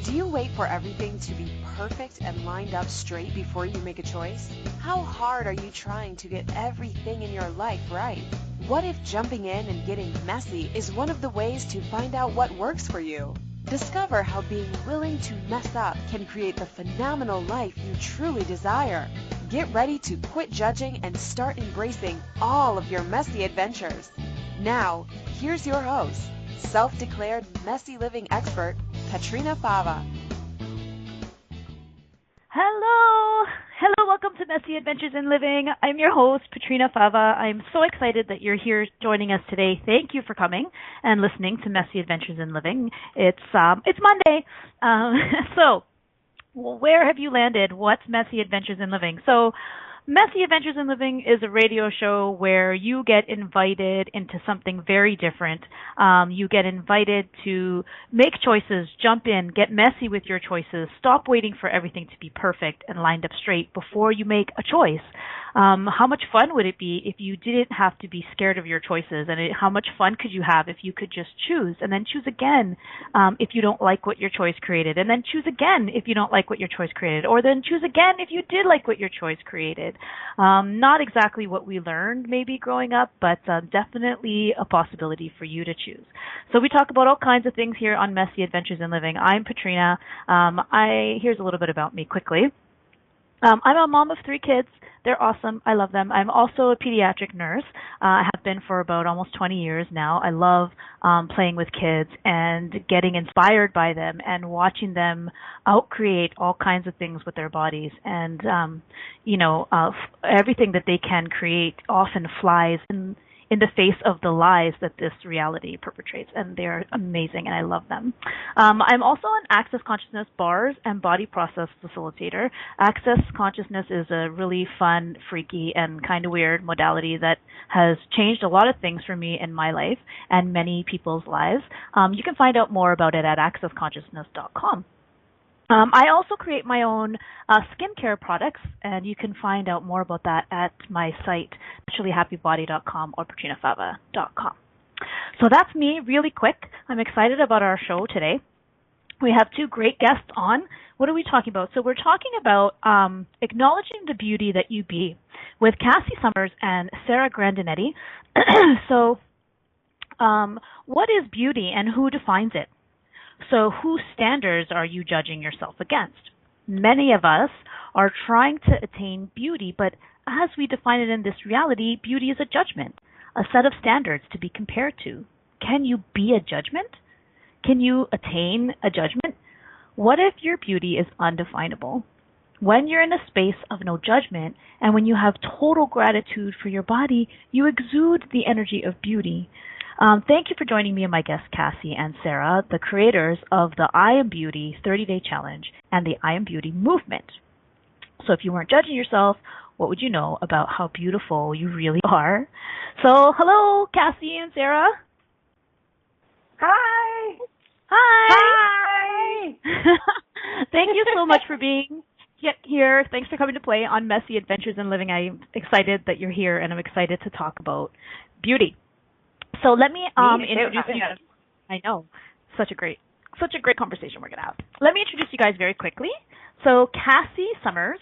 Do you wait for everything to be perfect and lined up straight before you make a choice? How hard are you trying to get everything in your life right? What if jumping in and getting messy is one of the ways to find out what works for you? Discover how being willing to mess up can create the phenomenal life you truly desire. Get ready to quit judging and start embracing all of your messy adventures. Now, here's your host, self-declared messy living expert, Petrina Fava. Hello, welcome to Messy Adventures in Living. I'm your host, Petrina Fava. I'm so excited that you're here joining us today. Thank you for coming and listening to Messy Adventures in Living. It's Monday. So where have you landed? What's Messy Adventures in Living? So Messy Adventures in Living is a radio show where you get invited into something very different. You get invited to make choices, jump in, get messy with your choices, stop waiting for everything to be perfect and lined up straight before you make a choice. How much fun would it be if you didn't have to be scared of your choices? And how much fun could you have if you could just choose and then choose again if you don't like what your choice created, and then choose again if you don't like what your choice created, or then choose again if you did like what your choice created. Not exactly what we learned maybe growing up, but definitely a possibility for you to choose. So we talk about all kinds of things here on Messy Adventures in Living. I'm Petrina. Here's a little bit about me quickly. I'm a mom of 3 kids. They're awesome. I love them. I'm also a pediatric nurse. I have been for about almost 20 years now. I love playing with kids and getting inspired by them and watching them outcreate all kinds of things with their bodies. And, everything that they can create often flies in the face of the lies that this reality perpetrates, and they're amazing, and I love them. I'm also an Access Consciousness bars and body process facilitator. Access Consciousness is a really fun, freaky, and kind of weird modality that has changed a lot of things for me in my life and many people's lives. You can find out more about it at accessconsciousness.com. I also create my own skincare products, and you can find out more about that at my site, naturallyhappybody.com or petrinafava.com. So that's me really quick. I'm excited about our show today. We have 2 great guests on. What are we talking about? So we're talking about acknowledging the beauty that you be with Cassy Summers and Sarah Grandinetti. So what is beauty and who defines it? So whose standards are you judging yourself against? Many of us are trying to attain beauty, but as we define it in this reality, beauty is a judgment, a set of standards to be compared to. Can you be a judgment? Can you attain a judgment? What if your beauty is undefinable? When you're in a space of no judgment and when you have total gratitude for your body, you exude the energy of beauty. Thank you for joining me and my guests, Cassy and Sarah, the creators of the I Am Beauty 30-Day Challenge and the I Am Beauty movement. So if you weren't judging yourself, what would you know about how beautiful you really are? So hello, Cassy and Sarah. Hi. Hi. Thank you so much for being here. Thanks for coming to play on Messy Adventures in Living. I'm excited that you're here, and I'm excited to talk about beauty. So let me introduce you. I know, such a great conversation we're going to have. Let me introduce you guys very quickly. So Cassy Summers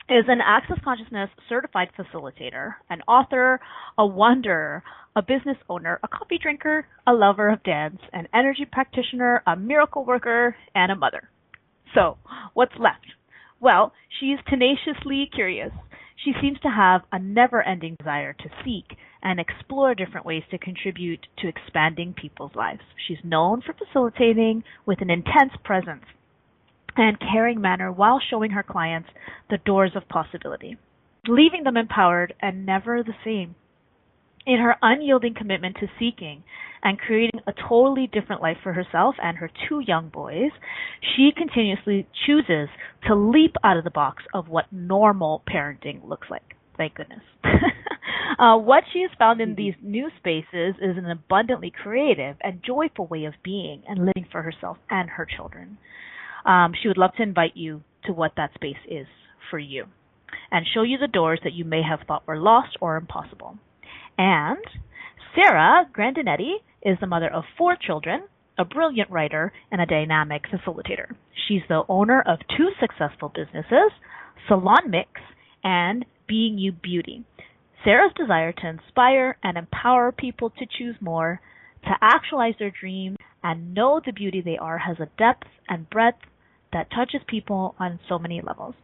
is an Access Consciousness certified facilitator, an author, a wanderer, a business owner, a coffee drinker, a lover of dance, an energy practitioner, a miracle worker, and a mother. So what's left? Well, she's tenaciously curious. She seems to have a never-ending desire to seek and explore different ways to contribute to expanding people's lives. She's known for facilitating with an intense presence and caring manner while showing her clients the doors of possibility, leaving them empowered and never the same. In her unyielding commitment to seeking and creating a totally different life for herself and her 2 young boys, she continuously chooses to leap out of the box of what normal parenting looks like. Thank goodness. What she has found in these new spaces is an abundantly creative and joyful way of being and living for herself and her children. She would love to invite you to what that space is for you and show you the doors that you may have thought were lost or impossible. And Sarah Grandinetti is the mother of 4 children, a brilliant writer, and a dynamic facilitator. She's the owner of 2 successful businesses, Salon Mix and Being You Beauty. Sarah's desire to inspire and empower people to choose more, to actualize their dreams, and know the beauty they are has a depth and breadth that touches people on so many levels.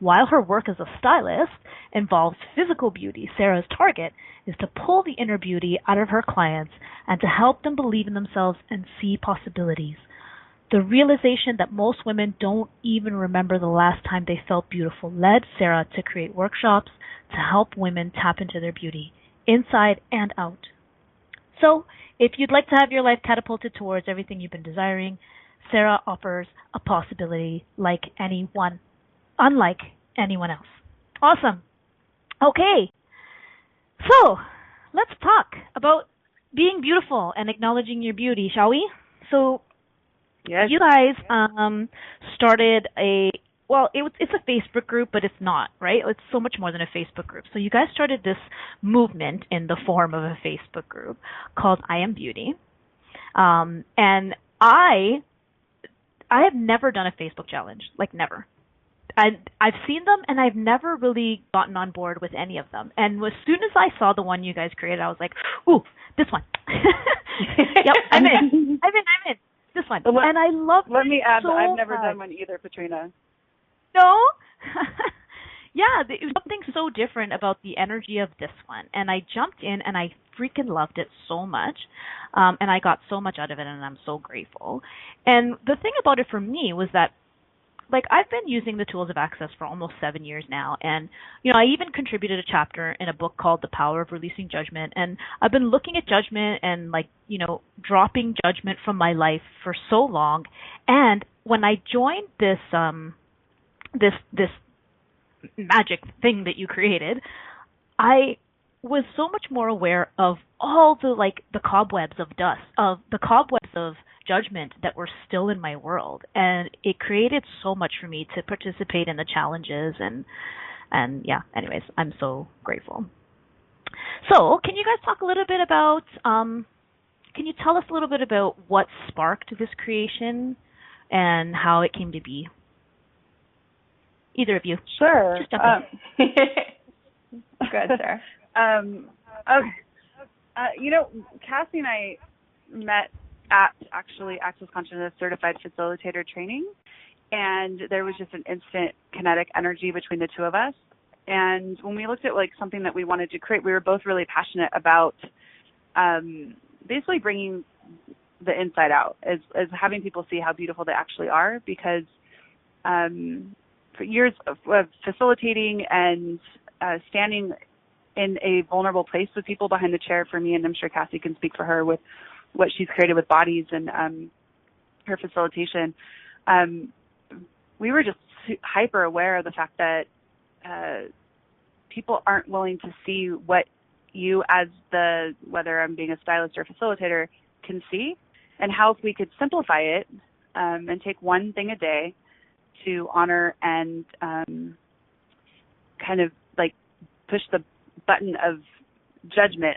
While her work as a stylist involves physical beauty, Sarah's target is to pull the inner beauty out of her clients and to help them believe in themselves and see possibilities. The realization that most women don't even remember the last time they felt beautiful led Sarah to create workshops to help women tap into their beauty, inside and out. So, if you'd like to have your life catapulted towards everything you've been desiring, Sarah offers a possibility unlike anyone else. Awesome. Okay. So, let's talk about being beautiful and acknowledging your beauty, shall we? So, yes. You guys started it's a Facebook group, but it's not, right? It's so much more than a Facebook group. So you guys started this movement in the form of a Facebook group called I Am Beauty. And I have never done a Facebook challenge, like never. I've seen them, and I've never really gotten on board with any of them. And as soon as I saw the one you guys created, I was like, ooh, this one. Yep, I'm in. This one. And I love it. Let me add so that I've never much. done one either, Petrina. No? Yeah, there's something so different about the energy of this one. And I jumped in, and I freaking loved it so much. And I got so much out of it, and I'm so grateful. And the thing about it for me was that, like, I've been using the tools of access for almost 7 years now. And, I even contributed a chapter in a book called The Power of Releasing Judgment. And I've been looking at judgment and, dropping judgment from my life for so long. And when I joined this magic thing that you created, I was so much more aware of all the cobwebs of dust, of the cobwebs of judgment that were still in my world. And it created so much for me to participate in the challenges and yeah, anyways, I'm so grateful. So, can you guys talk a little bit about, can you tell us a little bit about what sparked this creation and how it came to be? Either of you. Sure. Just jump in. Good, sir. Okay. Cassy and I met at actually Access Consciousness Certified Facilitator training, and there was just an instant kinetic energy between the two of us. And when we looked at something that we wanted to create, we were both really passionate about basically bringing the inside out, as having people see how beautiful they actually are, because for years of facilitating and standing in a vulnerable place with people behind the chair for me, and I'm sure Cassy can speak for her with what she's created with bodies and her facilitation, we were just hyper aware of the fact that people aren't willing to see what you as whether I'm being a stylist or a facilitator, can see, and how if we could simplify it and take one thing a day to honor and kind of push the button of judgment,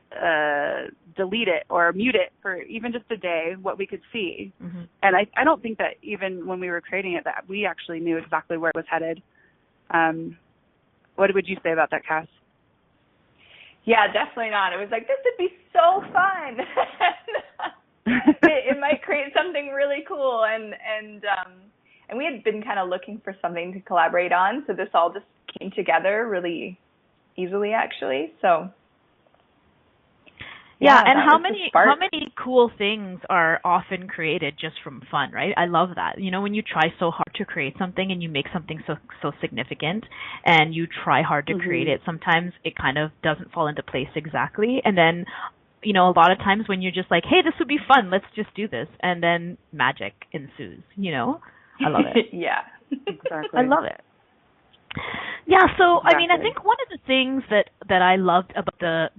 delete it or mute it for even just a day, what we could see. Mm-hmm. And I don't think that even when we were creating it that we actually knew exactly where it was headed. What would you say about that, Cass? Yeah, definitely not. It was like, this would be so fun. it might create something really cool. And we had been kind of looking for something to collaborate on. So this all just came together really easily, actually. So yeah, and how many cool things are often created just from fun, right? I love that. When you try so hard to create something and you make something so significant and you try hard to create it, sometimes it kind of doesn't fall into place exactly. And then, a lot of times when you're just like, hey, this would be fun, let's just do this. And then magic ensues, I love it. Yeah, exactly. I love it. Yeah, so exactly. I think one of the things that I loved about the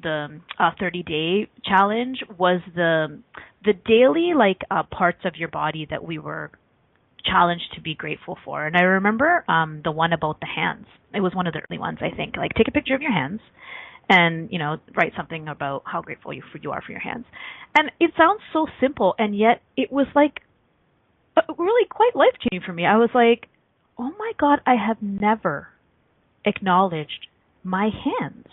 30-day challenge was the daily parts of your body that we were challenged to be grateful for. And I remember the one about the hands. It was one of the early ones, I think. Take a picture of your hands and, write something about how grateful you are for your hands. And it sounds so simple, and yet it was like really quite life-changing for me. I was like, oh my God, I have never acknowledged my hands.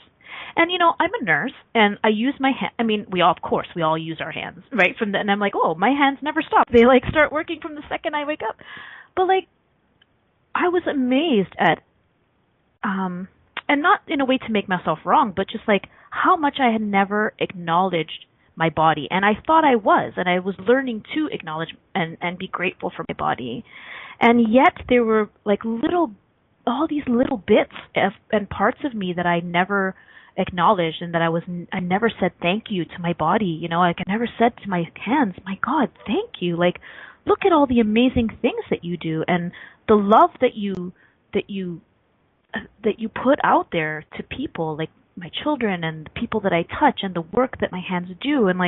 And, I'm a nurse, and I use my hand. I mean, we all use our hands, right? And I'm like, oh, my hands never stop. They, start working from the second I wake up. But, I was amazed at, and not in a way to make myself wrong, but just, how much I had never acknowledged my body. And I thought I was, and I was learning to acknowledge and be grateful for my body. And yet there were, all these little bits and parts of me that I never acknowledged, and that I never said thank you to my body. I never said to my hands, my God, thank you. Look at all the amazing things that you do, and the love that you put out there to people, like my children and the people that I touch, and the work that my hands do. And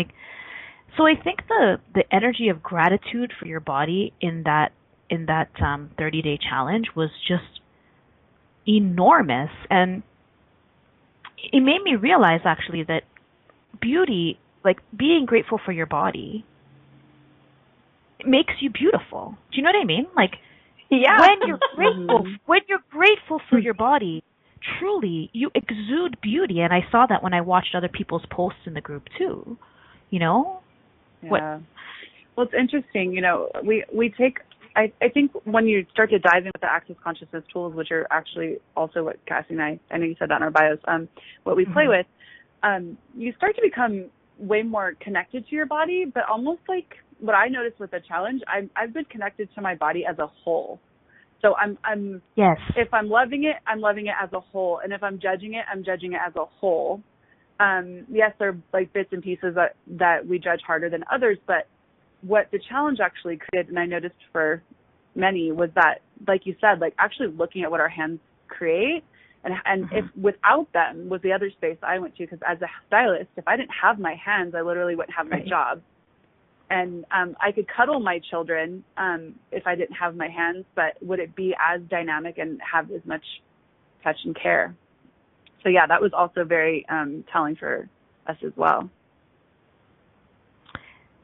so I think the energy of gratitude for your body in that 30-day challenge was just enormous. And it made me realize, actually, that beauty, being grateful for your body, it makes you beautiful. Do you know what I mean? Yeah. When you're grateful for your body, truly, you exude beauty. And I saw that when I watched other people's posts in the group too. Yeah. Well, it's interesting. We take, I think when you start to dive in with the Access Consciousness tools, which are actually also what Cassy and I know you said that in our bios, what we play with, you start to become way more connected to your body, but almost what I noticed with the challenge, I've been connected to my body as a whole. So I'm yes. If I'm loving it as a whole, and if I'm judging it as a whole. Yes, there are bits and pieces that we judge harder than others, but what the challenge actually created, and I noticed for many, was that, like you said, actually looking at what our hands create, and if without them was the other space I went to, because as a stylist, if I didn't have my hands, I literally wouldn't have my job. And I could cuddle my children if I didn't have my hands, but would it be as dynamic and have as much touch and care? So yeah, that was also very telling for us as well.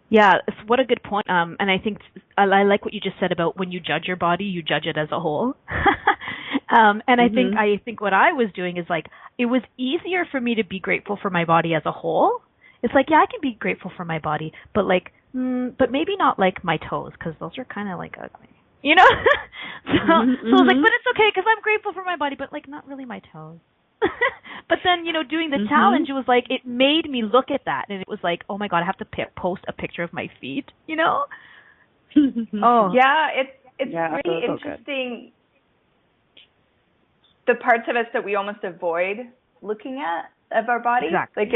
Yeah, what a good point. And I think I like what you just said about when you judge your body, you judge it as a whole. And I think what I was doing is it was easier for me to be grateful for my body as a whole. It's I can be grateful for my body, but but maybe not my toes, because those are kind of ugly, So I was but it's okay because I'm grateful for my body, but not really my toes. But then, doing the challenge, it was it made me look at that, and it was oh my God, I have to post a picture of my feet, Oh. Yeah, it's really interesting. The parts of us that we almost avoid looking at of our body. Exactly.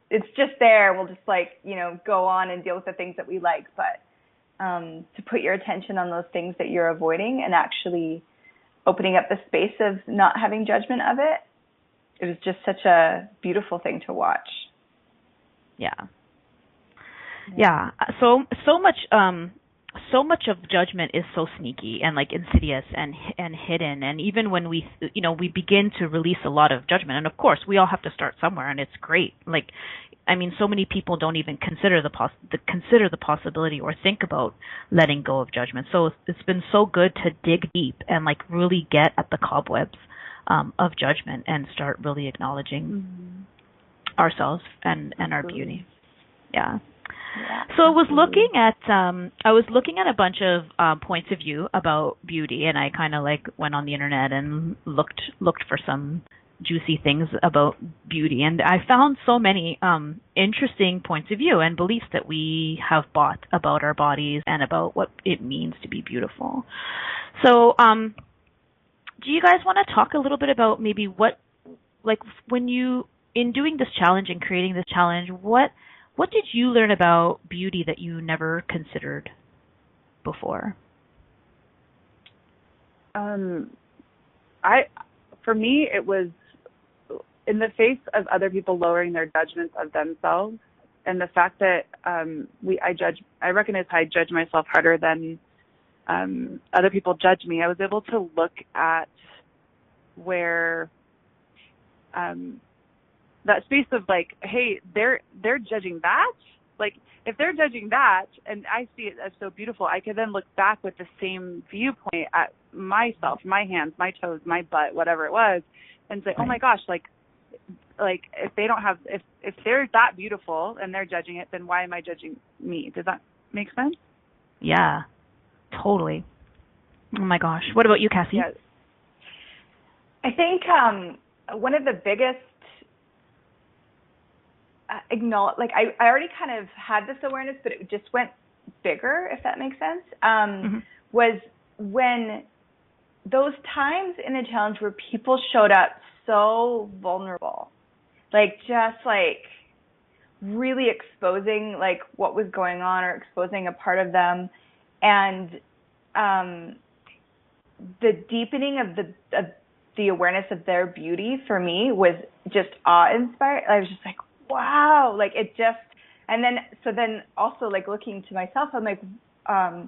It's just there. We'll just go on and deal with the things that we like, but to put your attention on those things that you're avoiding and actually opening up the space of not having judgment of it, it was just such a beautiful thing to watch. Yeah. So much of judgment is so sneaky and insidious and hidden. And even when we begin to release a lot of judgment, and of course we all have to start somewhere, and it's great. So many people don't even consider the possibility or think about letting go of judgment. So it's been so good to dig deep and really get at the cobwebs of judgment and start really acknowledging ourselves and our beauty. Yeah. So I was looking at a bunch of points of view about beauty, and I kind of went on the internet and looked for some juicy things about beauty, and I found so many interesting points of view and beliefs that we have bought about our bodies and about what it means to be beautiful. So do you guys want to talk a little bit about maybe what, when you, in doing this challenge and creating this challenge, what did you learn about beauty that you never considered before? For me, it was in the face of other people lowering their judgments of themselves, and the fact that I recognize how I judge myself harder than other people judge me. I was able to look at where that space of like, hey, they're judging that. Like, if they're judging that, and I see it as so beautiful, I could then look back with the same viewpoint at myself, my hands, my toes, my butt, whatever it was, and say, oh my gosh, like if they don't have, if they're that beautiful and they're judging it, then why am I judging me? Does that make sense? Yeah, totally. Oh my gosh. What about you, Cassy? Yeah. I think one of the biggest I already kind of had this awareness, but it just went bigger, if that makes sense, was when those times in the challenge where people showed up so vulnerable, like just like really exposing like what was going on or exposing a part of them, and the deepening of the awareness of their beauty for me was just awe-inspiring. I was just like, wow, like it just, and then, so then also like looking to myself, I'm like,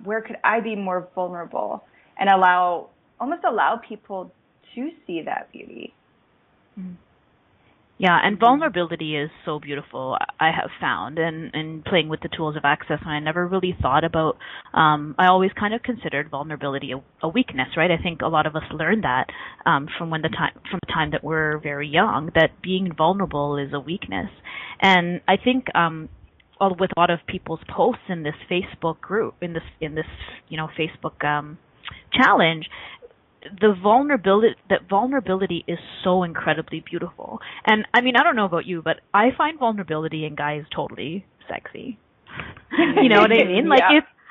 where could I be more vulnerable and almost allow people to see that beauty? Yeah, and vulnerability is so beautiful, I have found, and playing with the tools of access, and I never really thought about, I always kind of considered vulnerability a weakness, right? I think a lot of us learned that from the time that we're very young, that being vulnerable is a weakness. And I think with a lot of people's posts in this Facebook group, in this Facebook challenge, vulnerability is so incredibly beautiful. And I mean, I don't know about you, but I find vulnerability in guys totally sexy. You know what I mean? Like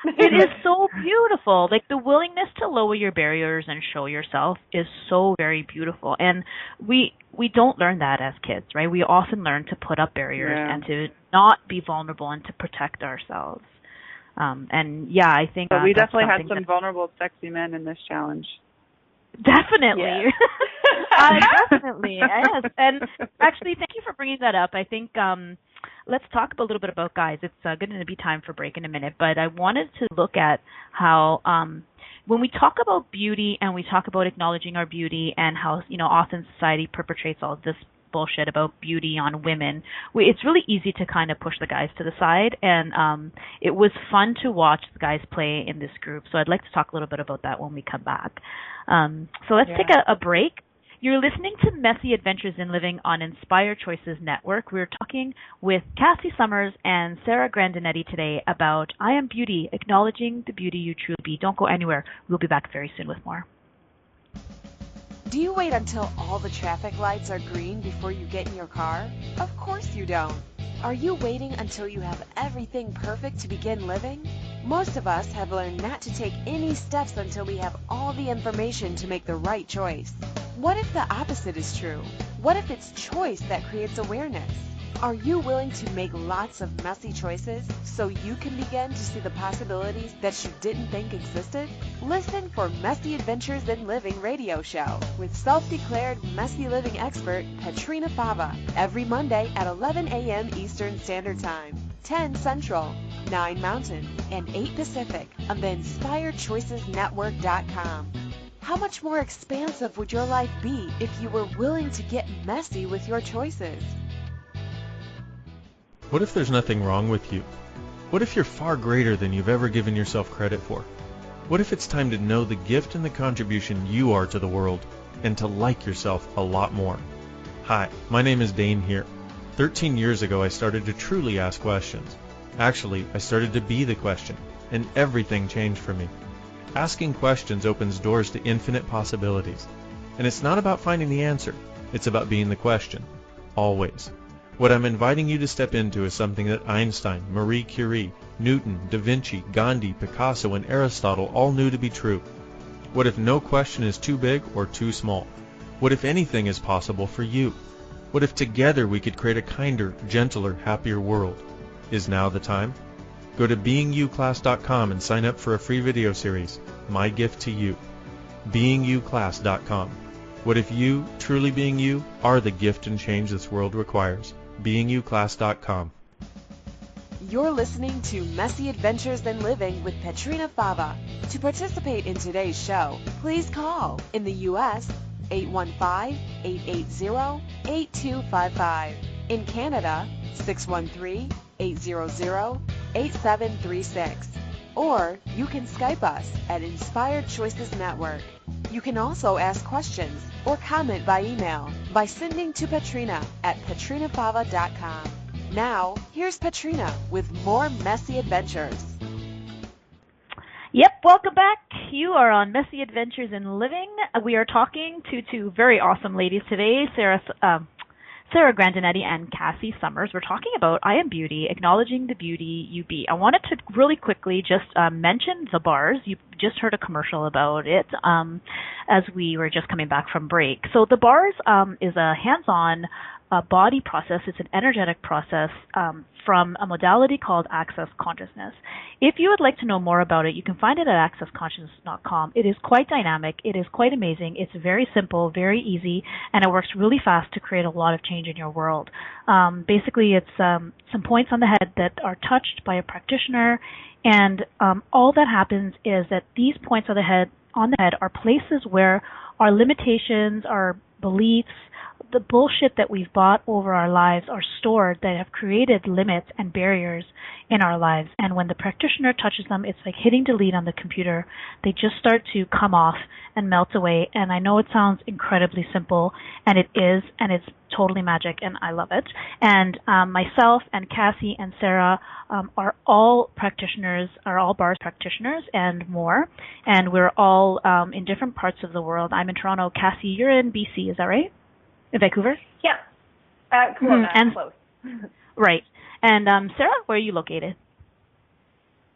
it is so beautiful. Like the willingness to lower your barriers and show yourself is so very beautiful. And we don't learn that as kids, right? We often learn to put up barriers and to not be vulnerable and to protect ourselves. And yeah, I think we definitely had some vulnerable, sexy men in this challenge. Definitely. Yeah. Definitely, yes. And actually, thank you for bringing that up. I think let's talk a little bit about guys. It's going to be time for break in a minute, but I wanted to look at how when we talk about beauty and we talk about acknowledging our beauty and how, often society perpetrates all this bullshit about beauty on women, it's really easy to kind of push the guys to the side, and it was fun to watch the guys play in this group, so I'd like to talk a little bit about that when we come back. So let's take a break. You're listening to Messy Adventures in Living on Inspire Choices Network. We're talking with Cassy Summers and Sarah Grandinetti today about I Am Beauty, acknowledging the beauty you truly be. Don't go anywhere. We'll be back very soon with more. Do you wait until all the traffic lights are green before you get in your car? Of course you don't. Are you waiting until you have everything perfect to begin living? Most of us have learned not to take any steps until we have all the information to make the right choice. What if the opposite is true? What if it's choice that creates awareness? Are you willing to make lots of messy choices so you can begin to see the possibilities that you didn't think existed? Listen for Messy Adventures in Living radio show with self-declared messy living expert Petrina Fava every Monday at 11 a.m. Eastern Standard Time, 10 Central, 9 Mountain, and 8 Pacific on the InspiredChoicesNetwork.com. How much more expansive would your life be if you were willing to get messy with your choices? What if there's nothing wrong with you? What if you're far greater than you've ever given yourself credit for? What if it's time to know the gift and the contribution you are to the world and to like yourself a lot more? Hi, my name is Dane here. 13 years ago, I started to truly ask questions. Actually, I started to be the question, and everything changed for me. Asking questions opens doors to infinite possibilities. And it's not about finding the answer. It's about being the question. Always. What I'm inviting you to step into is something that Einstein, Marie Curie, Newton, Da Vinci, Gandhi, Picasso, and Aristotle all knew to be true. What if no question is too big or too small? What if anything is possible for you? What if together we could create a kinder, gentler, happier world? Is now the time? Go to beingyouclass.com and sign up for a free video series, My Gift to You. beingyouclass.com. What if you, truly being you, are the gift and change this world requires? beingyouclass.com. You're listening to Messy Adventures in Living with Petrina Fava. To participate in today's show, please call in the U.S. 815-880-8255. In Canada, 613-800-8736. Or you can Skype us at Inspired Choices Network. You can also ask questions or comment by email by sending to Petrina at petrinafava.com. Now, here's Petrina with more Messy Adventures. Yep, welcome back. You are on Messy Adventures in Living. We are talking to two very awesome ladies today, Sarah Grandinetti and Cassy Summers. We're talking about I Am Beauty, acknowledging the beauty you be. I wanted to really quickly just mention the bars. You just heard a commercial about it as we were just coming back from break. So the bars is a hands-on body process. It's an energetic process from a modality called Access Consciousness. If you would like to know more about it, you can find it at accessconsciousness.com. It is quite dynamic. It is quite amazing. It's very simple, very easy, and it works really fast to create a lot of change in your world. Basically, it's some points on the head that are touched by a practitioner, and all that happens is that these points on the head are places where our limitations, our beliefs, the bullshit that we've bought over our lives are stored that have created limits and barriers in our lives. And when the practitioner touches them, it's like hitting delete on the computer. They just start to come off and melt away. And I know it sounds incredibly simple, and it is, and it's totally magic, and I love it. And myself and Cassy and Sarah are all practitioners, are all bars practitioners and more. And we're all in different parts of the world. I'm in Toronto. Cassy, you're in BC, is that right? In Vancouver? Yeah. Kelowna, and close. Right. And Sarah, where are you located?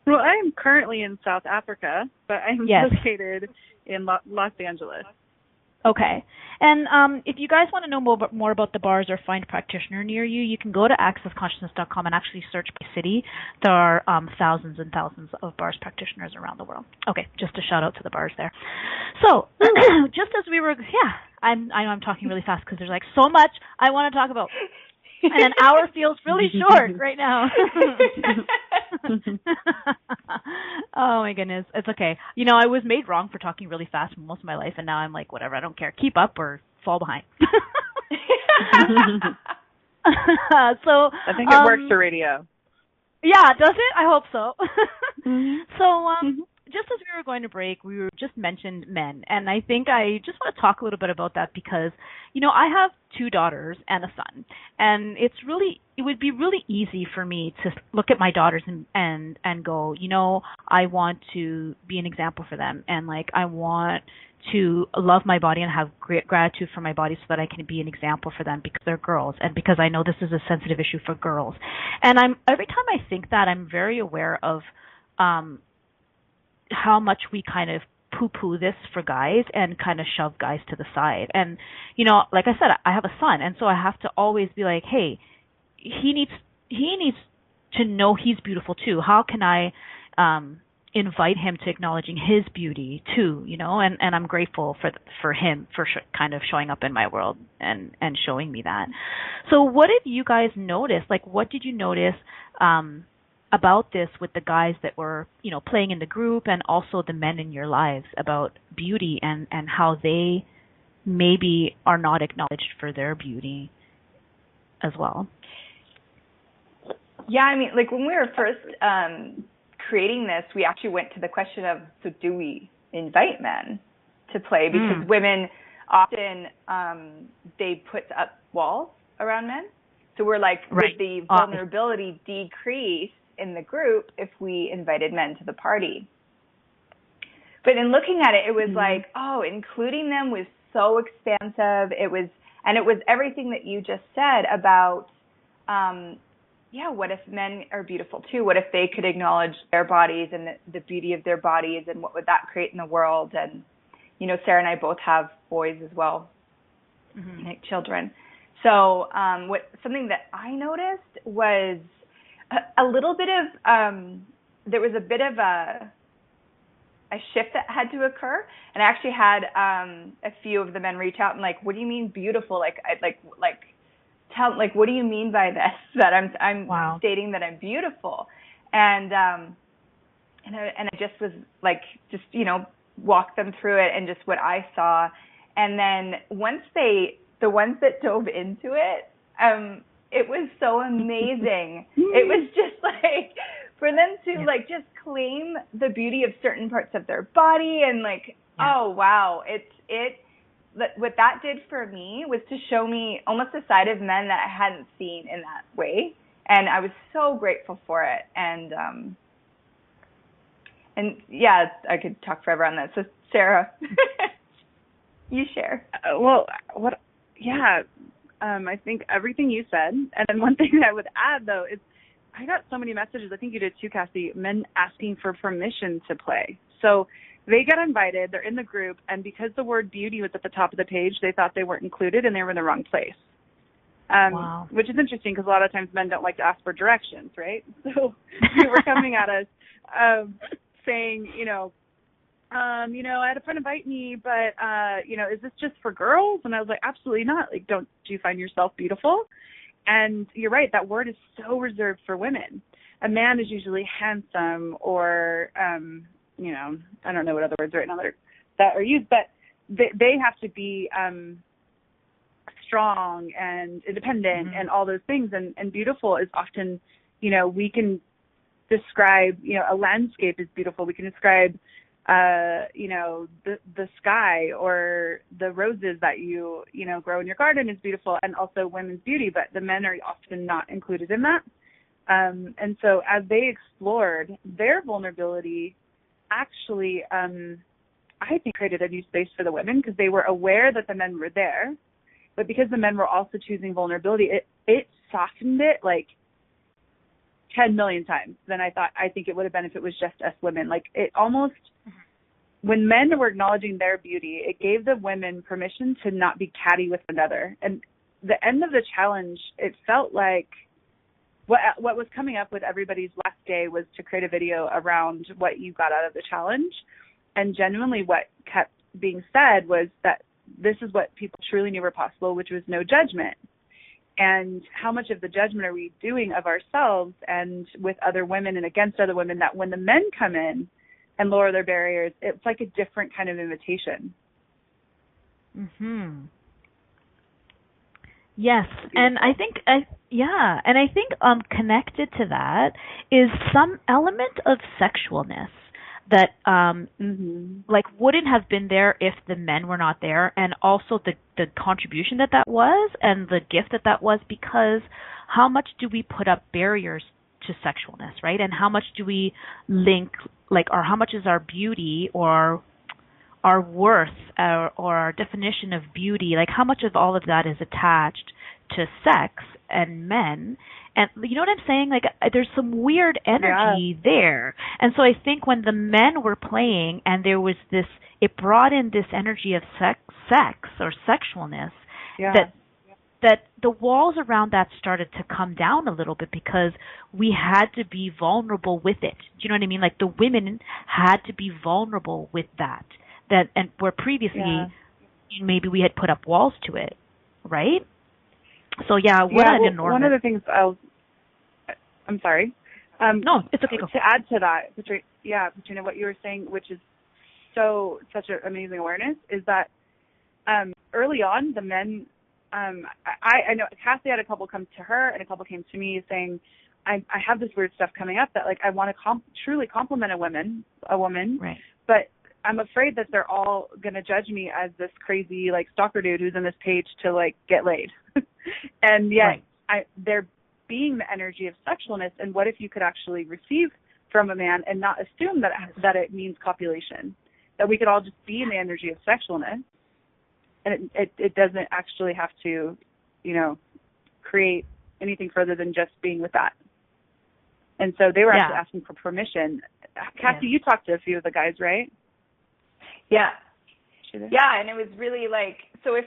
Well, I am currently in South Africa, but I'm located in Los Angeles. Okay. And if you guys want to know more about the bars or find a practitioner near you, you can go to accessconsciousness.com and actually search by city. There are thousands and thousands of bars practitioners around the world. Okay, just a shout out to the bars there. So, just as we were, I know I'm talking really fast because there's like so much I want to talk about. And an hour feels really short right now. Oh my goodness. It's okay. You know, I was made wrong for talking really fast most of my life, and now I'm like, whatever, I don't care. Keep up or fall behind. So I think it works for radio. Yeah, does it? I hope so. Mm-hmm. So just as we were going to break, we were just mentioned men, and I think I just want to talk a little bit about that because, you know, I have 2 daughters and a son, and it would be really easy for me to look at my daughters and go, you know, I want to be an example for them, and like I want to love my body and have great gratitude for my body so that I can be an example for them because they're girls and because I know this is a sensitive issue for girls. And every time I think that, I'm very aware of how much we kind of poo-poo this for guys and kind of shove guys to the side. And, you know, like I said, I have a son, and so I have to always be like, hey, he needs to know he's beautiful too. How can I invite him to acknowledging his beauty too, you know? And I'm grateful for him for kind of showing up in my world and showing me that. So what did you guys notice? Like, what did you notice about this with the guys that were, you know, playing in the group and also the men in your lives about beauty and how they maybe are not acknowledged for their beauty as well? Yeah, I mean, like when we were first creating this, we actually went to the question of, so do we invite men to play? Because women often, they put up walls around men. So we're like, would the vulnerability decrease in the group if we invited men to the party? But in looking at it, it was like, oh, including them was so expansive. It was everything that you just said about, what if men are beautiful too? What if they could acknowledge their bodies and the beauty of their bodies, and what would that create in the world? And, you know, Sarah and I both have boys as well, like children. So something that I noticed was a little bit of, there was a bit of a shift that had to occur. And I actually had a few of the men reach out and like, what do you mean beautiful? What do you mean by this? That I'm stating that I'm beautiful. And I just was like, you know, walk them through it and just what I saw. And then once the ones that dove into it, It was so amazing. It was just like, for them to like just claim the beauty of certain parts of their body and like, oh wow, what that did for me was to show me almost a side of men that I hadn't seen in that way. And I was so grateful for it. And yeah, I could talk forever on that. So Sarah, you share. I think everything you said. And then one thing that I would add, though, is I got so many messages, I think you did too, Cassy, men asking for permission to play. So they got invited, they're in the group, and because the word beauty was at the top of the page, they thought they weren't included and they were in the wrong place. Wow. Which is interesting because a lot of times men don't like to ask for directions, right? So they were coming at us saying, I had a friend invite me, but, is this just for girls? And I was like, absolutely not. Like, do you find yourself beautiful? And you're right, that word is so reserved for women. A man is usually handsome or, I don't know what other words right now that are used, but they have to be strong and independent and all those things. And beautiful is often, we can describe, a landscape is beautiful. We can describe, the sky or the roses that you grow in your garden is beautiful, and also women's beauty, but the men are often not included in that. And so as they explored their vulnerability, actually, I think created a new space for the women because they were aware that the men were there, but because the men were also choosing vulnerability, it softened it like 10 million times than I think it would have been if it was just us women. Like it almost, when men were acknowledging their beauty, it gave the women permission to not be catty with one another. And the end of the challenge, it felt like what was coming up with everybody's last day was to create a video around what you got out of the challenge. And genuinely what kept being said was that this is what people truly knew were possible, which was no judgment. And how much of the judgment are we doing of ourselves and with other women and against other women, that when the men come in and lower their barriers, it's like a different kind of invitation. Yes, and I think connected to that is some element of sexualness that like wouldn't have been there if the men were not there, and also the contribution that was and the gift that was, because how much do we put up barriers to sexualness, right? And how much do we link, or how much is our beauty or our worth or our definition of beauty, like how much of all of that is attached to sex and men? And you know what I'm saying? Like there's some weird energy there. And so I think when the men were playing and there was this, it brought in this energy of sex or sexualness, that the walls around that started to come down a little bit because we had to be vulnerable with it. Do you know what I mean? Like the women had to be vulnerable with that. And where previously maybe we had put up walls to it, right? So an enormous. One of the things I'm sorry. No, it's okay. To add to that, Petrina, what you were saying, which is such an amazing awareness, is that early on the men, I know Cassy had a couple come to her and a couple came to me saying, I have this weird stuff coming up that like I want to truly compliment a woman, right? But I'm afraid that they're all going to judge me as this crazy like stalker dude who's in this page to like get laid. And yet they're being the energy of sexualness. And what if you could actually receive from a man and not assume that it means copulation, that we could all just be in the energy of sexualness, and it doesn't actually have to, create anything further than just being with that. And so they were actually asking for permission. Cassy, you talked to a few of the guys, right? Yeah. Yeah, and it was really like, so if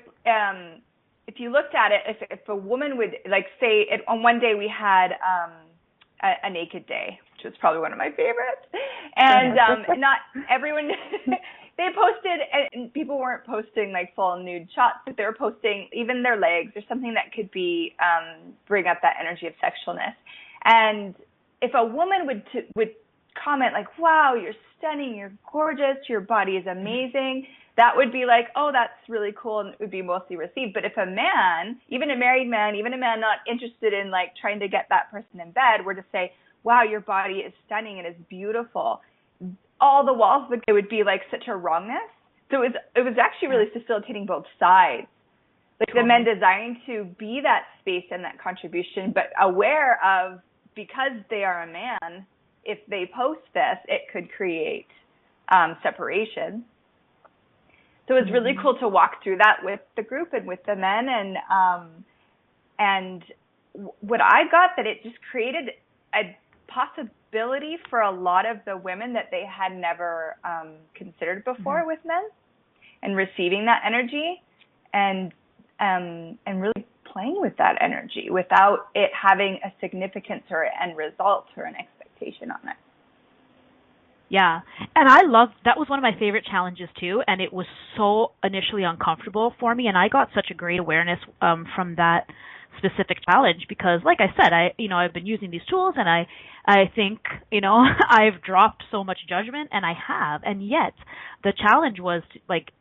you looked at it, if a woman would like say on one day we had a naked day, which was probably one of my favorites, and not everyone they posted, and people weren't posting like full nude shots, but they were posting even their legs or something that could be bring up that energy of sexualness. And if a woman would comment like, wow, you're stunning, you're gorgeous, your body is amazing, that would be like, oh, that's really cool, and it would be mostly received. But if a man, even a married man, even a man not interested in like trying to get that person in bed, were to say, wow, your body is stunning and is beautiful, all the walls would be like such a wrongness. So it was actually really facilitating both sides. Like the men desiring to be that space and that contribution, but aware of, because they are a man, if they post this, it could create separation. So it was really cool to walk through that with the group and with the men. And what I got, that it just created a possibility for a lot of the women that they had never considered before with men, and receiving that energy and really playing with that energy without it having a significance or an end result or an expectation on it. Yeah. And I loved, that was one of my favorite challenges too. And it was so initially uncomfortable for me. And I got such a great awareness from that specific challenge, because like I said, I've been using these tools, and I think, I've dropped so much judgment, and I have. And yet the challenge was like,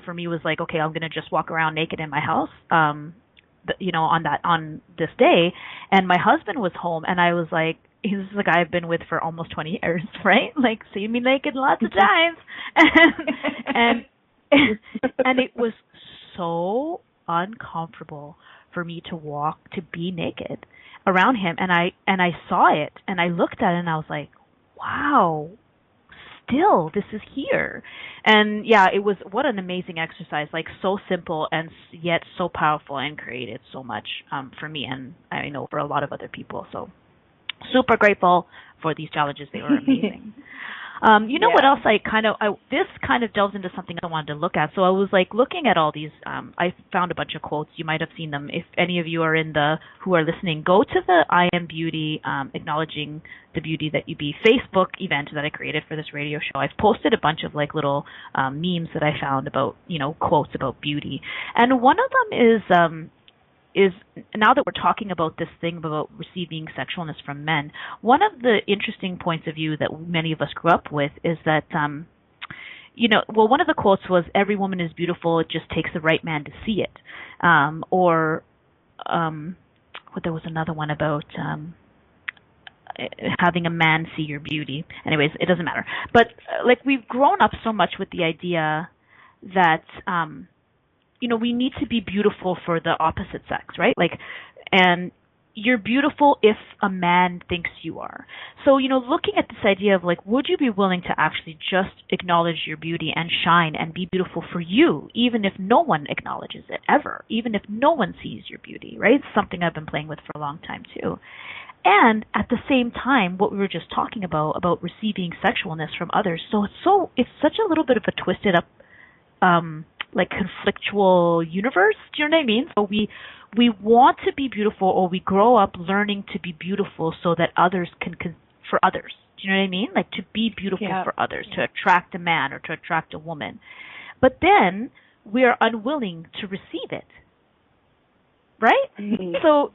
for me was like, okay, I'm going to just walk around naked in my house, on this day. And my husband was home, and I was like, he's the guy I've been with for almost 20 years, right? Like, see me naked lots of times. and it was so uncomfortable for me to be naked around him. And I saw it, and I looked at it, and I was like, wow, still, this is here. And yeah, it was, what an amazing exercise, like so simple and yet so powerful, and created so much for me, and I know for a lot of other people. So super grateful for these challenges. They were amazing. What else this kind of delves into something I wanted to look at. So I was like looking at all these, I found a bunch of quotes. You might have seen them. If any of you are who are listening, go to the I Am Beauty, Acknowledging the Beauty That You Be Facebook event that I created for this radio show. I've posted a bunch of like little memes that I found about, quotes about beauty. And one of them is now that we're talking about this thing about receiving sexualness from men, one of the interesting points of view that many of us grew up with is that, one of the quotes was, every woman is beautiful, it just takes the right man to see it. There was another one about having a man see your beauty. Anyways, it doesn't matter. But we've grown up so much with the idea that, we need to be beautiful for the opposite sex, right? And you're beautiful if a man thinks you are. So, looking at this idea of would you be willing to actually just acknowledge your beauty and shine and be beautiful for you, even if no one acknowledges it ever, even if no one sees your beauty, right? It's something I've been playing with for a long time too. And at the same time, what we were just talking about receiving sexualness from others. So it's such a little bit of a twisted up, conflictual universe. Do you know what I mean? So we want to be beautiful, or we grow up learning to be beautiful so that others for others. Do you know what I mean? To be beautiful for others, to attract a man or to attract a woman. But then we are unwilling to receive it. Right? Mm-hmm. So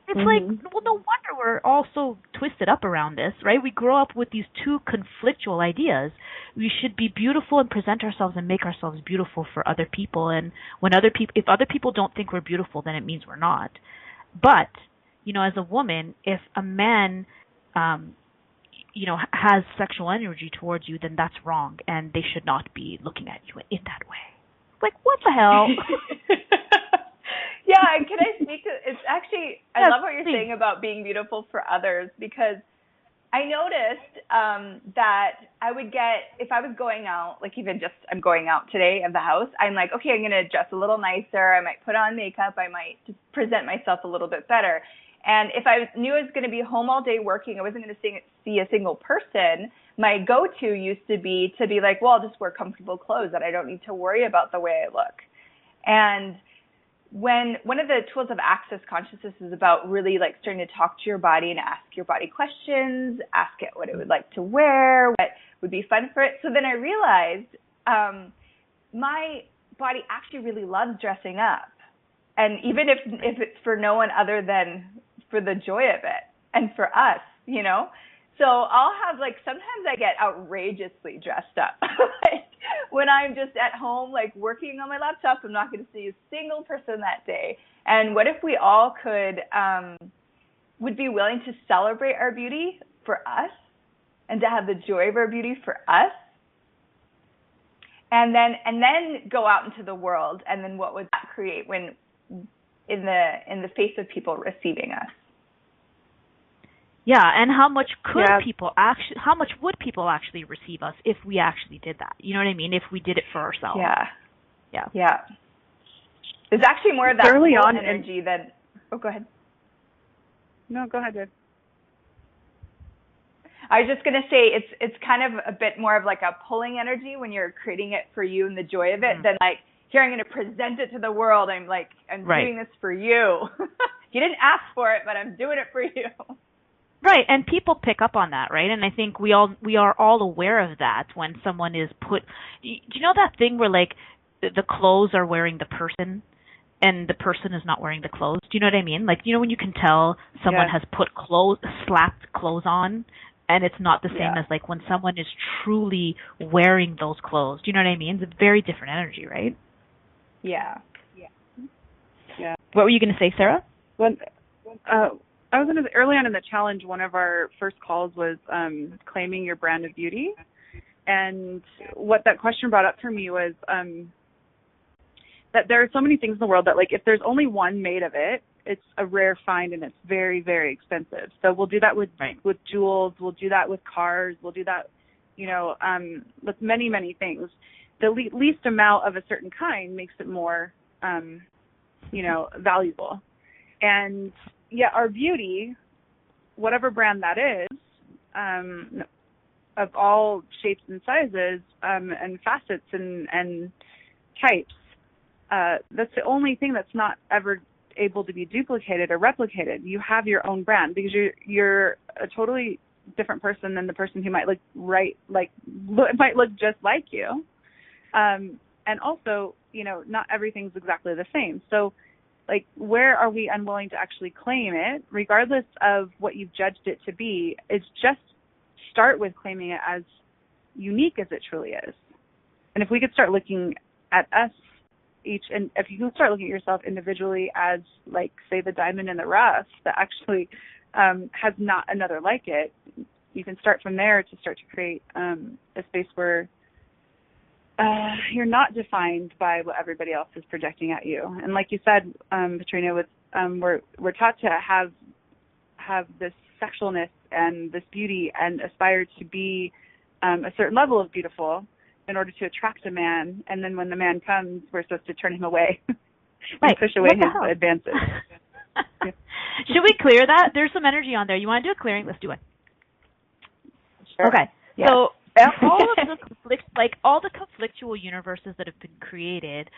it's no wonder we're all so twisted up around this, right? We grow up with these two conflictual ideas. We should be beautiful and present ourselves and make ourselves beautiful for other people. And if other people don't think we're beautiful, then it means we're not. But, as a woman, if a man, has sexual energy towards you, then that's wrong. And they should not be looking at you in that way. What the hell? Yeah, and can I speak to, it's actually, I love what you're saying about being beautiful for others, because I noticed that I would get, if I was going out, I'm going out today of the house, I'm like, okay, I'm going to dress a little nicer, I might put on makeup, I might present myself a little bit better. And if I knew I was going to be home all day working, I wasn't going to see a single person, my go-to used to be like, well, I'll just wear comfortable clothes that I don't need to worry about the way I look. And when one of the tools of access consciousness is about really starting to talk to your body and ask your body questions, ask it what it would like to wear, what would be fun for it. So then I realized my body actually really loves dressing up. And even if it's for no one other than for the joy of it and for us, So I'll have, like, sometimes I get outrageously dressed up. Like, when I'm just at home, like, working on my laptop, I'm not going to see a single person that day. And what if we all would be willing to celebrate our beauty for us and to have the joy of our beauty for us? And then go out into the world, and then what would that create when in the face of people receiving us? Yeah, and how much would people actually receive us if we actually did that? You know what I mean? If we did it for ourselves. Yeah. There's actually more of that early on energy than. Oh, go ahead. No, go ahead, Dave. I was just going to say it's kind of a bit more of like a pulling energy when you're creating it for you and the joy of it than like, here, I'm going to present it to the world. I'm doing this for you. You didn't ask for it, but I'm doing it for you. Right, and people pick up on that, right? And I think we are all aware of that when someone is put. Do you know that thing where like the clothes are wearing the person, and the person is not wearing the clothes? Do you know what I mean? Like, you know, when you can tell someone has put slapped clothes on, and it's not the same as like when someone is truly wearing those clothes. Do you know what I mean? It's a very different energy, right? Yeah. What were you going to say, Sarah? I was going to, early on in the challenge, one of our first calls was claiming your brand of beauty. And what that question brought up for me was that there are so many things in the world that, like, if there's only one made of it, it's a rare find and it's very, very expensive. So we'll do that with jewels. We'll do that with cars. We'll do that, with many, many things. The least amount of a certain kind makes it more, valuable. And our beauty, whatever brand that is, of all shapes and sizes and facets and types, that's the only thing that's not ever able to be duplicated or replicated. You have your own brand because you're a totally different person than the person who might might look just like you. And also, not everything's exactly the same. So, like, where are we unwilling to actually claim it, regardless of what you've judged it to be? Is just start with claiming it as unique as it truly is. And if we could start looking at us each, and if you can start looking at yourself individually as, like, say, the diamond in the rough that actually has not another like it, you can start from there to start to create a space where you're not defined by what everybody else is projecting at you. And like you said, Petrina, we're taught to have this sexualness and this beauty and aspire to be a certain level of beautiful in order to attract a man. And then when the man comes, we're supposed to turn him away and push away his advances. Should we clear that? There's some energy on there. You want to do a clearing? Let's do it. Sure. Okay. Yeah. So all the conflictual universes that have been created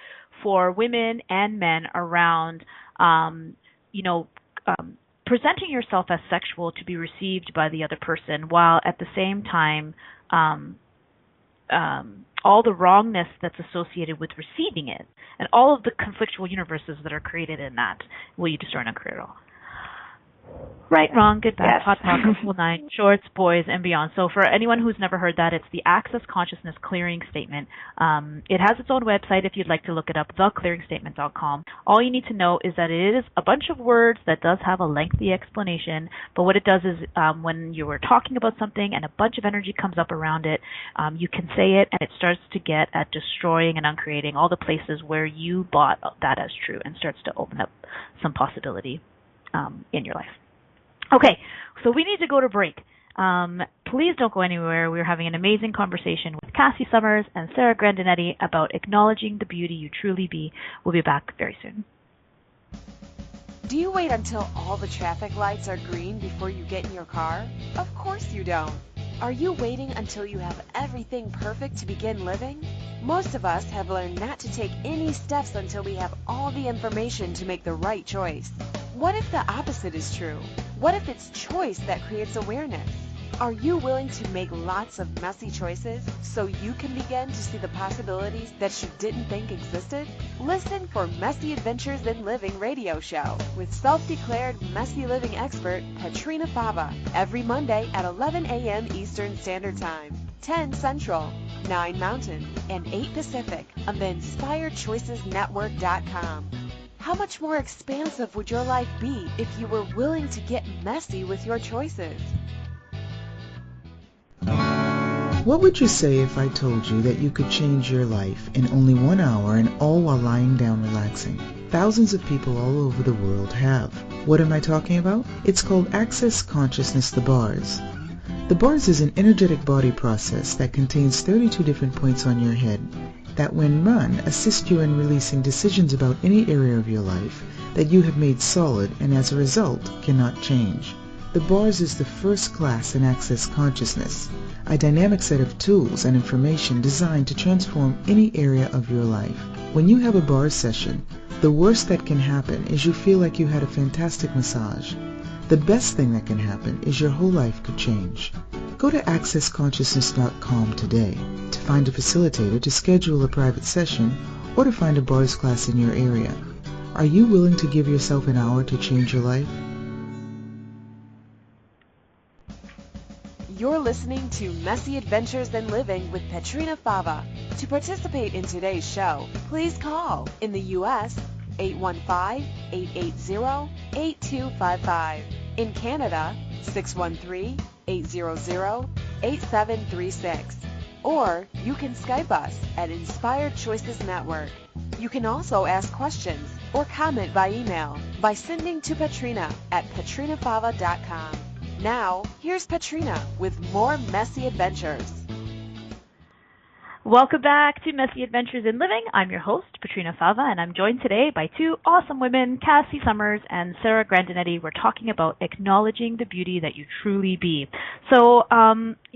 for women and men around, presenting yourself as sexual to be received by the other person, while at the same time, all the wrongness that's associated with receiving it, and all of the conflictual universes that are created in that. Will you destroy and uncreate it all? Right, wrong, good, bad, hot, hot, cool, night, shorts, boys, and beyond. So for anyone who's never heard that, it's the Access Consciousness Clearing Statement. It has its own website if you'd like to look it up, theclearingstatement.com. All you need to know is that it is a bunch of words that does have a lengthy explanation, but what it does is when you are talking about something and a bunch of energy comes up around it, you can say it and it starts to get at destroying and uncreating all the places where you bought that as true and starts to open up some possibility in your life. Okay, so we need to go to break. Please don't go anywhere. We're having an amazing conversation with Cassy Summers and Sarah Grandinetti about acknowledging the beauty you truly be. We'll be back very soon. Do you wait until all the traffic lights are green before you get in your car? Of course you don't. Are you waiting until you have everything perfect to begin living? Most of us have learned not to take any steps until we have all the information to make the right choice. What if the opposite is true? What if it's choice that creates awareness? Are you willing to make lots of messy choices so you can begin to see the possibilities that you didn't think existed? Listen for Messy Adventures in Living radio show with self-declared messy living expert Petrina Fava every Monday at 11 a.m. Eastern Standard Time, 10 Central, 9 Mountain, and 8 Pacific on the InspiredChoicesNetwork.com. How much more expansive would your life be if you were willing to get messy with your choices? What would you say if I told you that you could change your life in only 1 hour and all while lying down relaxing? Thousands of people all over the world have. What am I talking about? It's called Access Consciousness, the bars. The bars is an energetic body process that contains 32 different points on your head that when run assist you in releasing decisions about any area of your life that you have made solid and as a result cannot change. The bars is the first class in Access Consciousness, a dynamic set of tools and information designed to transform any area of your life. When you have a bars session, the worst that can happen is you feel like you had a fantastic massage. The best thing that can happen is your whole life could change. Go to accessconsciousness.com today to find a facilitator to schedule a private session or to find a bars class in your area. Are you willing to give yourself an hour to change your life? You're listening to Messy Adventures in Living with Petrina Fava. To participate in today's show, please call in the U.S. 815-880-8255. In Canada, 613-800-8736. Or you can Skype us at Inspired Choices Network. You can also ask questions or comment by email by sending to Petrina at petrinafava.com. Now, here's Petrina with more Messy Adventures. Welcome back to Messy Adventures in Living. I'm your host, Petrina Fava, and I'm joined today by two awesome women, Cassy Summers and Sarah Grandinetti. We're talking about acknowledging the beauty that you truly be. So, I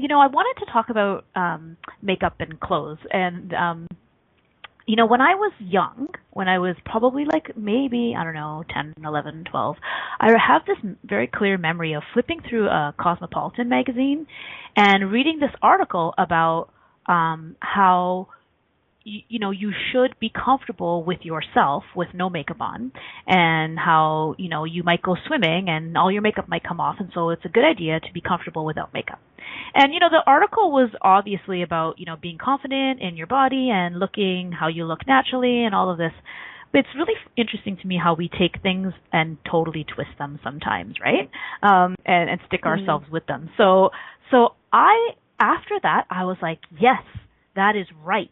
wanted to talk about makeup and clothes. And, when I was young, when I was probably maybe, 10, 11, 12, I have this very clear memory of flipping through a Cosmopolitan magazine and reading this article about how you should be comfortable with yourself with no makeup on, and how you might go swimming and all your makeup might come off, and so it's a good idea to be comfortable without makeup. And the article was obviously about being confident in your body and looking how you look naturally and all of this. But it's really interesting to me how we take things and totally twist them sometimes, right? And stick ourselves with them. So after that, I was like, yes, that is right.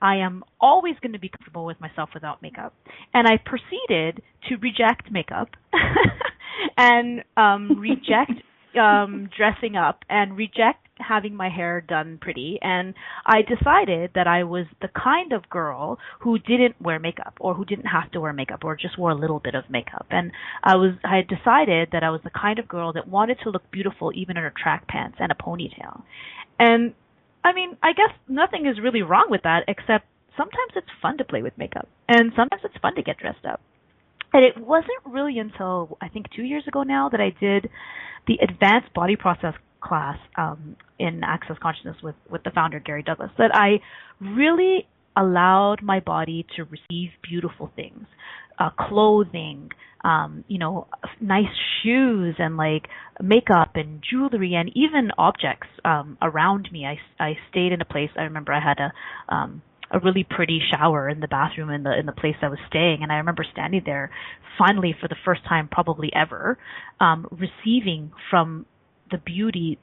I am always going to be comfortable with myself without makeup. And I proceeded to reject makeup and reject dressing up and reject having my hair done pretty. And I decided that I was the kind of girl who didn't wear makeup or who didn't have to wear makeup or just wore a little bit of makeup. And I had decided that I was the kind of girl that wanted to look beautiful even in her track pants and a ponytail. And I mean, I guess nothing is really wrong with that, except sometimes it's fun to play with makeup, and sometimes it's fun to get dressed up. And it wasn't really until, I think, 2 years ago now that I did the Advanced Body Process class in Access Consciousness with the founder, Gary Douglas, that I really allowed my body to receive beautiful things, clothing, nice shoes and makeup and jewelry and even objects around me. I stayed in a place. I remember I had a really pretty shower in the bathroom in the place I was staying, and I remember standing there finally for the first time probably ever, receiving from the beauty,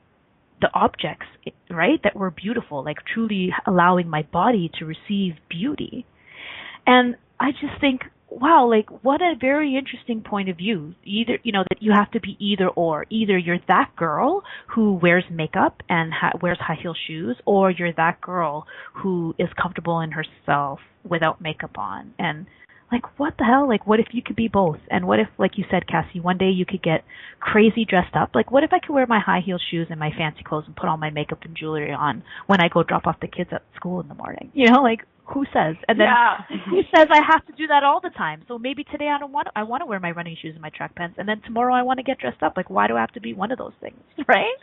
the objects, right, that were beautiful, truly allowing my body to receive beauty. And I just think, wow, what a very interesting point of view. Either, that you have to be either or. Either you're that girl who wears makeup and wears high heel shoes, or you're that girl who is comfortable in herself without makeup on. And what the hell? What if you could be both? And what if, like you said, Cassy, one day you could get crazy dressed up? What if I could wear my high heel shoes and my fancy clothes and put all my makeup and jewelry on when I go drop off the kids at school in the morning? Who says? And then who says I have to do that all the time? So maybe today I want to wear my running shoes and my track pants, and then tomorrow I want to get dressed up. Why do I have to be one of those things, right?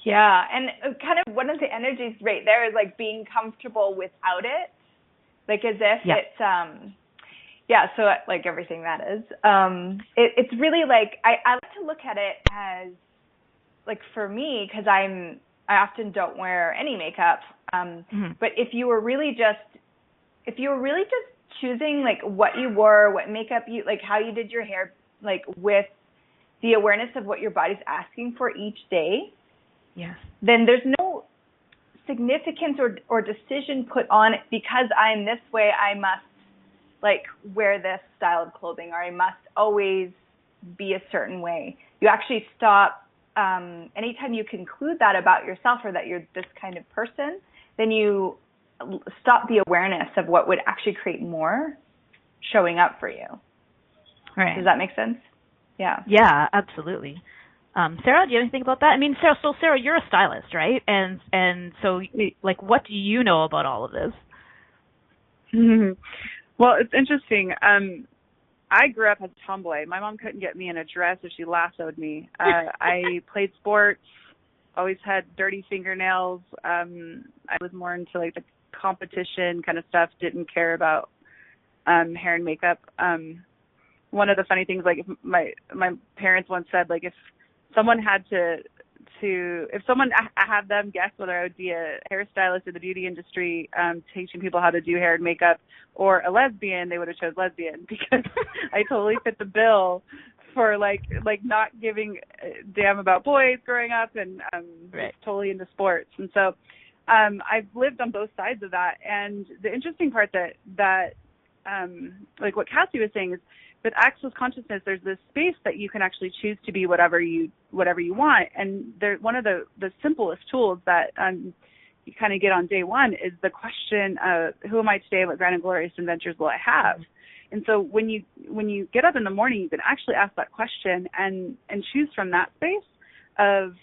Yeah, and kind of one of the energies right there is like being comfortable without it, like as if it's so like everything that is, it's really like I like to look at it as like for me, because I often don't wear any makeup, but if you were really just choosing like what you wore, what makeup you like, how you did your hair, like with the awareness of what your body's asking for each day. Yes. Then there's no significance or decision put on it because I'm this way, I must like wear this style of clothing, or I must always be a certain way. You actually stop, anytime you conclude that about yourself or that you're this kind of person, then you stop the awareness of what would actually create more showing up for you. Right. Does that make sense? Yeah. Yeah, absolutely. Sarah, do you have anything about that? I mean, Sarah, you're a stylist, right? And so, like, what do you know about all of this? Well, it's interesting. I grew up as a tomboy. My mom couldn't get me in a dress if she lassoed me. I played sports, always had dirty fingernails. I was more into like the competition kind of stuff, didn't care about hair and makeup. One of the funny things, like if my parents once said, like if someone had if someone had them guess whether I would be a hairstylist in the beauty industry, teaching people how to do hair and makeup, or a lesbian, they would have chose lesbian because I totally fit the bill for like not giving a damn about boys growing up and totally into sports. And so I've lived on both sides of that. And the interesting part that like what Cassy was saying is, with access consciousness, there's this space that you can actually choose to be whatever you want. And one of the simplest tools that you kind of get on day one is the question, who am I today? What grand and glorious adventures will I have? And so when you get up in the morning, you can actually ask that question and choose from that space of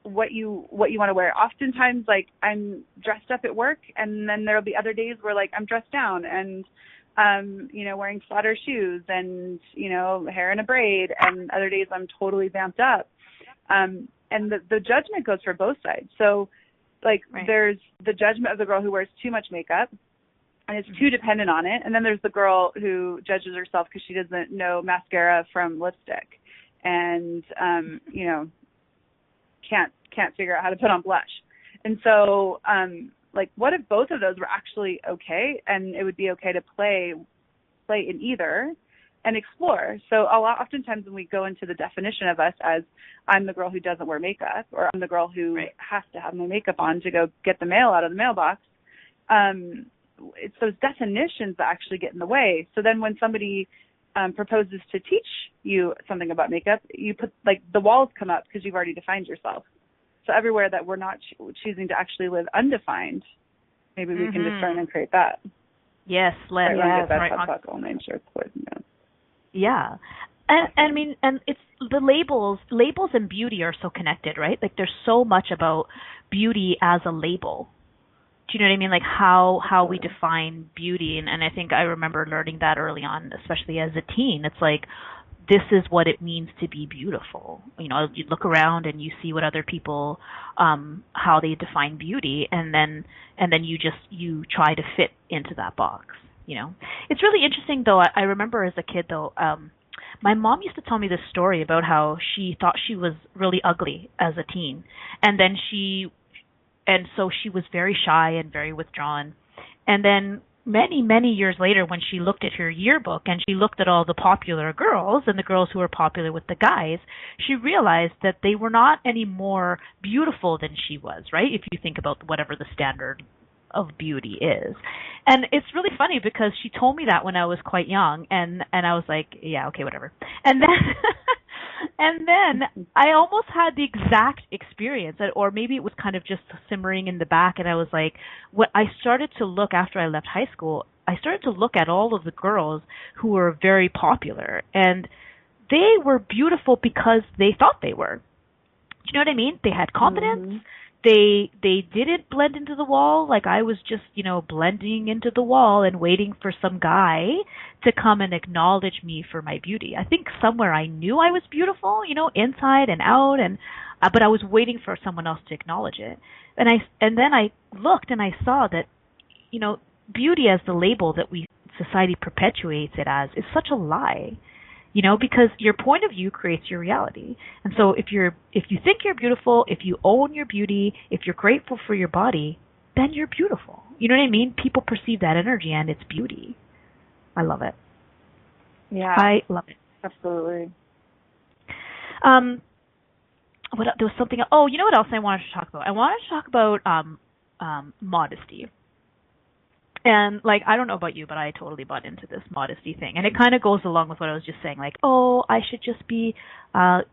what you want to wear. Oftentimes, like, I'm dressed up at work, and then there'll be other days where like I'm dressed down and wearing flatter shoes and, hair in a braid, and other days I'm totally vamped up. And the judgment goes for both sides. So like there's the judgment of the girl who wears too much makeup and is too dependent on it. And then there's the girl who judges herself because she doesn't know mascara from lipstick and, can't figure out how to put on blush. And so, like, what if both of those were actually okay, and it would be okay to play in either and explore? So oftentimes when we go into the definition of us as I'm the girl who doesn't wear makeup, or I'm the girl who has to have my makeup on to go get the mail out of the mailbox, it's those definitions that actually get in the way. So then when somebody proposes to teach you something about makeup, you put, like, the walls come up because you've already defined yourself. So everywhere that we're not choosing to actually live undefined, maybe we can discern and create that. Yes, let's get that talk online. Sure, yeah. And I mean, and it's the labels and beauty are so connected, right? Like, there's so much about beauty as a label. Do you know what I mean? Like how we define beauty. And I think I remember learning that early on, especially as a teen. It's like, this is what it means to be beautiful. You look around and you see what other people, how they define beauty, and then you try to fit into that box. It's really interesting though. I remember as a kid though, my mom used to tell me this story about how she thought she was really ugly as a teen, and so she was very shy and very withdrawn, and then many years later, when she looked at her yearbook and she looked at all the popular girls and the girls who were popular with the guys, she realized that they were not any more beautiful than she was, right? If you think about whatever the standard of beauty is. And it's really funny because she told me that when I was quite young, and I was like, yeah, okay, whatever. And then I almost had the exact experience, or maybe it was kind of just simmering in the back, and I was like, what I started to look after I left high school, I started to look at all of the girls who were very popular, and they were beautiful because they thought they were. Do you know what I mean? They had confidence. Mm-hmm. They didn't blend into the wall. Like, I was just, blending into the wall and waiting for some guy to come and acknowledge me for my beauty. I think somewhere I knew I was beautiful, inside and out, and but I was waiting for someone else to acknowledge it. And then I looked and I saw that, beauty as the label that society perpetuates it as is such a lie. Because your point of view creates your reality. And so if you think you're beautiful, if you own your beauty, if you're grateful for your body, then you're beautiful. You know what I mean? People perceive that energy and it's beauty. I love it. Yeah. I love it. Absolutely. There was something. Oh, you know what else I wanted to talk about? I wanted to talk about modesty. And, I don't know about you, but I totally bought into this modesty thing. And it kind of goes along with what I was just saying, I should just be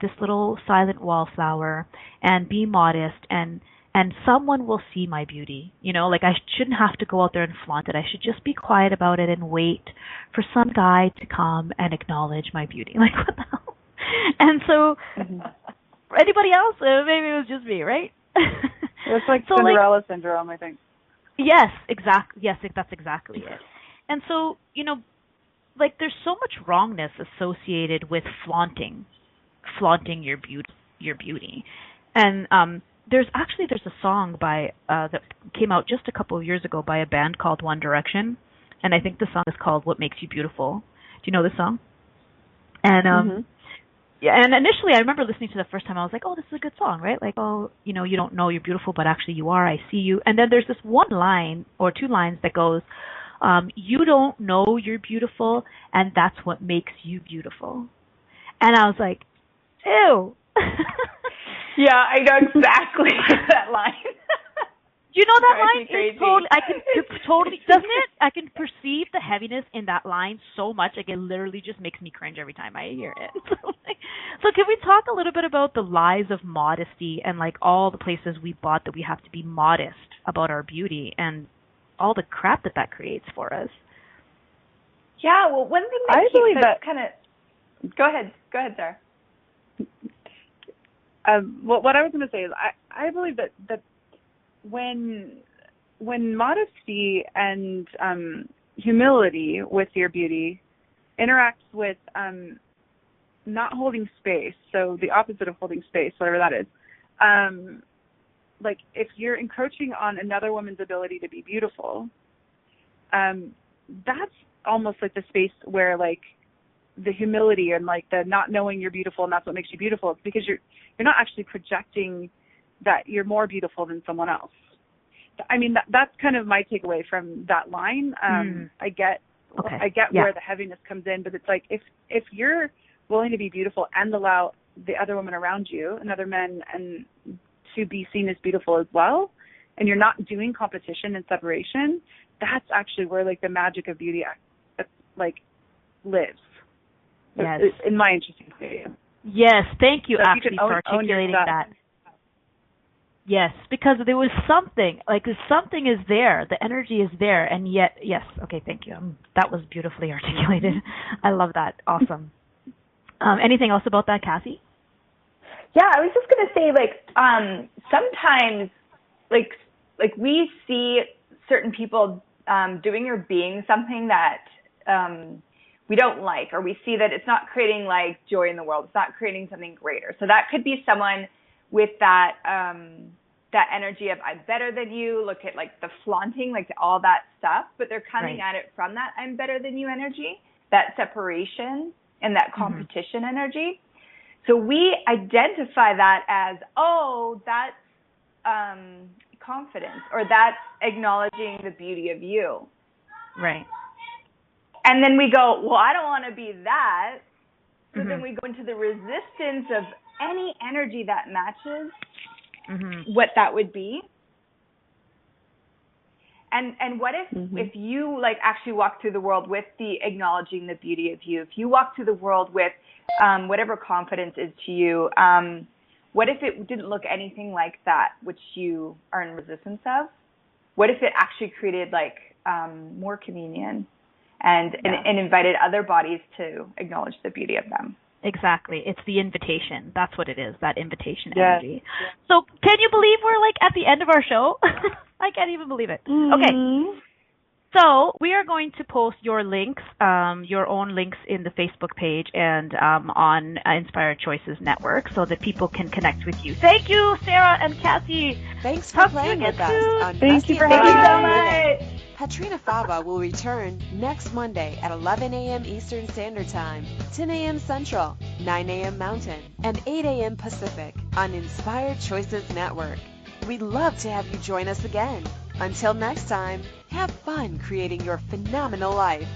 this little silent wallflower and be modest, and someone will see my beauty. I shouldn't have to go out there and flaunt it. I should just be quiet about it and wait for some guy to come and acknowledge my beauty. What the hell? And so, anybody else? Maybe it was just me, right? It's like Cinderella syndrome, I think. Yes, exactly. Yes, that's exactly it. And so, there's so much wrongness associated with flaunting your beauty. And there's a song by that came out just a couple of years ago by a band called One Direction, and I think the song is called "What Makes You Beautiful." Do you know this song? And yeah, and initially I remember listening to the first time, I was like, oh, this is a good song, right? You don't know you're beautiful, but actually you are. I see you. And then there's this one line or two lines that goes, you don't know you're beautiful, and that's what makes you beautiful. And I was like, ew. Yeah, I know exactly that line. You know that line? It's totally, I can totally, doesn't it? I can perceive the heaviness in that line so much, it literally just makes me cringe every time I hear it. So can we talk a little bit about the lies of modesty and all the places we bought that we have to be modest about our beauty and all the crap that creates for us? Yeah, well, one thing that I believe that kind of. Go ahead, Sarah. What I was going to say is I believe that when modesty and humility with your beauty interacts with not holding space, so the opposite of holding space, whatever that is, if you're encroaching on another woman's ability to be beautiful, that's almost like the space where the humility and the not knowing you're beautiful and that's what makes you beautiful. It's because you're not actually projecting that you're more beautiful than someone else. I mean, that's kind of my takeaway from that line. I get where the heaviness comes in, but it's if you're willing to be beautiful and allow the other women around you and other men and to be seen as beautiful as well, and you're not doing competition and separation, that's actually where the magic of beauty lives. Yes. In my interesting opinion. Yes, thank you so actually for articulating that. Yes, because there was something, something is there, the energy is there, and yet, yes, okay, thank you. That was beautifully articulated. I love that. Awesome. Anything else about that, Cassy? Yeah, I was just going to say, sometimes, we see certain people doing or being something that we don't like, or we see that it's not creating, joy in the world. It's not creating something greater. So that could be someone with that energy of I'm better than you, look at the flaunting, all that stuff, but they're coming at it from that I'm better than you energy, that separation and that competition energy. So we identify that as, oh, that's confidence, or that's acknowledging the beauty of you. Right. And then we go, well, I don't want to be that. So then we go into the resistance of any energy that matches what that would be. And what if you actually walk through the world with the acknowledging the beauty of you, if you walk through the world with whatever confidence is to you, what if it didn't look anything like that, which you are in resistance of? What if it actually created more communion and invited other bodies to acknowledge the beauty of them? Exactly. It's the invitation. That's what it is, that invitation energy. So can you believe we're at the end of our show? I can't even believe it. Okay. So we are going to post your links, your own links in the Facebook page and on Inspired Choices Network so that people can connect with you. Thank you, Sarah and Cassie. Thanks for Talk playing to you with again us soon. on Thank you Messy for and having Mundane us. Living. Petrina Fava will return next Monday at 11 a.m. Eastern Standard Time, 10 a.m. Central, 9 a.m. Mountain, and 8 a.m. Pacific on Inspired Choices Network. We'd love to have you join us again. Until next time, have fun creating your phenomenal life.